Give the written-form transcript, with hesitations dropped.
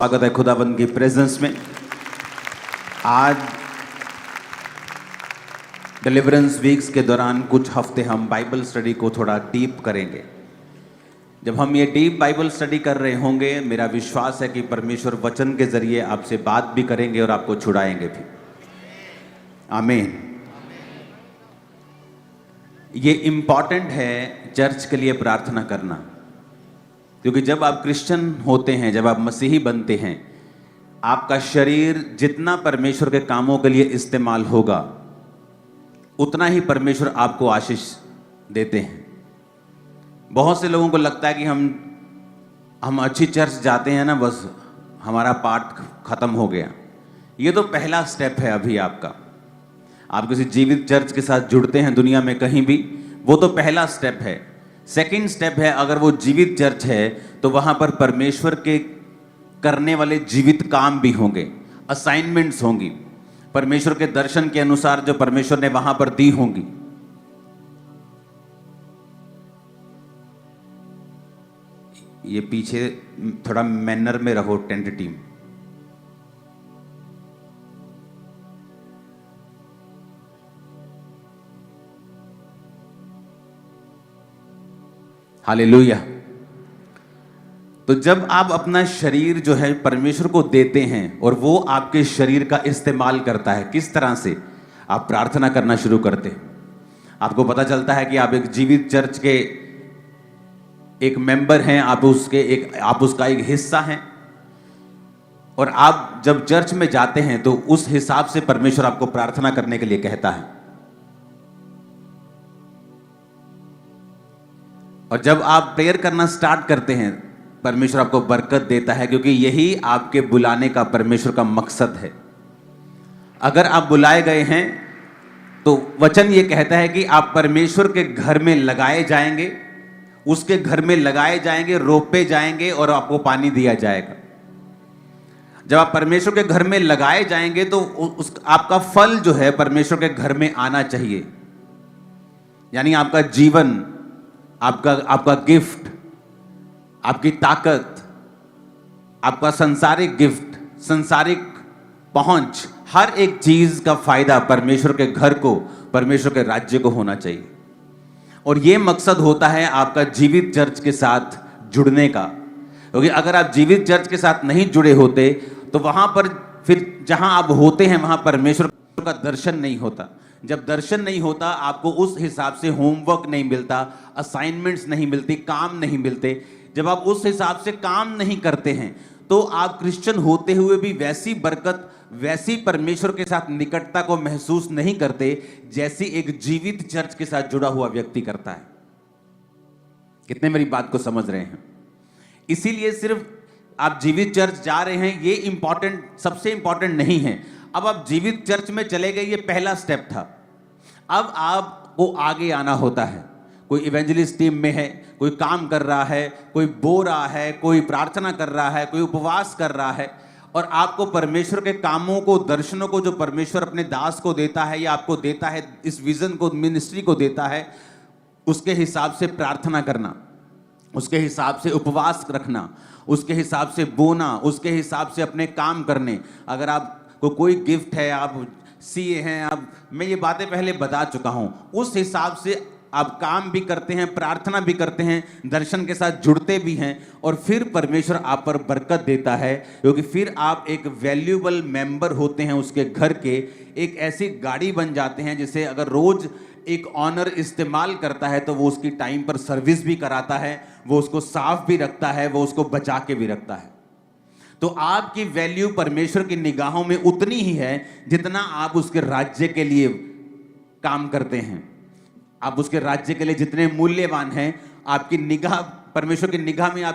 स्वागत है खुदावंद की प्रेजेंस में। आज डिलीवरेंस वीक्स के दौरान कुछ हफ्ते हम बाइबल स्टडी को थोड़ा डीप करेंगे। जब हम ये डीप बाइबल स्टडी कर रहे होंगे, मेरा विश्वास है कि परमेश्वर वचन के जरिए आपसे बात भी करेंगे और आपको छुड़ाएंगे भी। आमीन। ये इम्पॉर्टेंट है चर्च के लिए प्रार्थना करना, क्योंकि जब आप क्रिश्चियन होते हैं, जब आप मसीही बनते हैं, आपका शरीर जितना परमेश्वर के कामों के लिए इस्तेमाल होगा, उतना ही परमेश्वर आपको आशीष देते हैं। बहुत से लोगों को लगता है कि हम अच्छी चर्च जाते हैं ना, बस हमारा पार्ट खत्म हो गया। ये तो पहला स्टेप है। अभी आप किसी जीवित चर्च के साथ जुड़ते हैं दुनिया में कहीं भी, वो तो पहला स्टेप है। सेकंड स्टेप है, अगर वो जीवित चर्च है तो वहां पर परमेश्वर के करने वाले जीवित काम भी होंगे, असाइनमेंट्स होंगी, परमेश्वर के दर्शन के अनुसार जो परमेश्वर ने वहां पर दी होंगी। ये पीछे थोड़ा मैनर में रहो टेंट टीम। हालेलुया। तो जब आप अपना शरीर जो है परमेश्वर को देते हैं और वो आपके शरीर का इस्तेमाल करता है, किस तरह से आप प्रार्थना करना शुरू करते हैं। आपको पता चलता है कि आप एक जीवित चर्च के एक मेंबर हैं, आप उसका एक हिस्सा हैं, और आप जब चर्च में जाते हैं तो उस हिसाब से परमेश्वर आपको प्रार्थना करने के लिए कहता है। और जब आप प्रेयर करना स्टार्ट करते हैं, परमेश्वर आपको बरकत देता है, क्योंकि यही आपके बुलाने का परमेश्वर का मकसद है। अगर आप बुलाए गए हैं तो वचन ये कहता है कि आप परमेश्वर के घर में लगाए जाएंगे, उसके घर में लगाए जाएंगे, रोपे जाएंगे और आपको पानी दिया जाएगा। जब आप परमेश्वर के घर में लगाए जाएंगे तो आपका फल जो है परमेश्वर के घर में आना चाहिए। यानी आपका जीवन, आपका गिफ्ट, आपकी ताकत, आपका सांसारिक गिफ्ट, सांसारिक पहुंच, हर एक चीज का फायदा परमेश्वर के घर को, परमेश्वर के राज्य को होना चाहिए। और यह मकसद होता है आपका जीवित चर्च के साथ जुड़ने का। क्योंकि अगर आप जीवित चर्च के साथ नहीं जुड़े होते तो वहां पर फिर जहां आप होते हैं वहां परमेश्वर का दर्शन नहीं होता। जब दर्शन नहीं होता, आपको उस हिसाब से होमवर्क नहीं मिलता, असाइनमेंट्स नहीं मिलती, काम नहीं मिलते। जब आप उस हिसाब से काम नहीं करते हैं तो आप क्रिश्चियन होते हुए भी वैसी बरकत, वैसी परमेश्वर के साथ निकटता को महसूस नहीं करते जैसी एक जीवित चर्च के साथ जुड़ा हुआ व्यक्ति करता है। कितने मेरी बात को समझ रहे हैं? इसीलिए सिर्फ आप जीवित चर्च जा रहे हैं ये इंपॉर्टेंट, सबसे इंपॉर्टेंट नहीं है। अब आप जीवित चर्च में चले गए, ये पहला स्टेप था। अब आपको आगे आना होता है। कोई इवेंजलिस्ट टीम में है, कोई काम कर रहा है, कोई बो रहा है, कोई प्रार्थना कर रहा है, कोई उपवास कर रहा है, और आपको परमेश्वर के कामों को, दर्शनों को जो परमेश्वर अपने दास को देता है या आपको देता है, इस विजन को, मिनिस्ट्री को देता है, उसके हिसाब से प्रार्थना करना, उसके हिसाब से उपवास रखना, उसके हिसाब से बोना, उसके हिसाब से अपने काम करने। अगर आपको कोई गिफ्ट है, आप सीए हैं, मैं ये बातें पहले बता चुका हूं, उस हिसाब से आप काम भी करते हैं, प्रार्थना भी करते हैं, दर्शन के साथ जुड़ते भी हैं, और फिर परमेश्वर आप पर बरकत देता है। क्योंकि फिर आप एक वैल्यूएबल मेंबर होते हैं उसके घर के। एक ऐसी गाड़ी बन जाते हैं जिसे अगर रोज एक ऑनर इस्तेमाल करता है तो वो उसकी टाइम पर सर्विस भी कराता है, वो उसको साफ भी रखता है, वो उसको बचा के भी रखता है। तो आपकी वैल्यू परमेश्वर की निगाहों में उतनी ही है जितना आप उसके राज्य के लिए काम करते हैं। आप उसके राज्य के लिए जितने मूल्यवान हैं, आपकी निगाह, परमेश्वर की निगाह में आप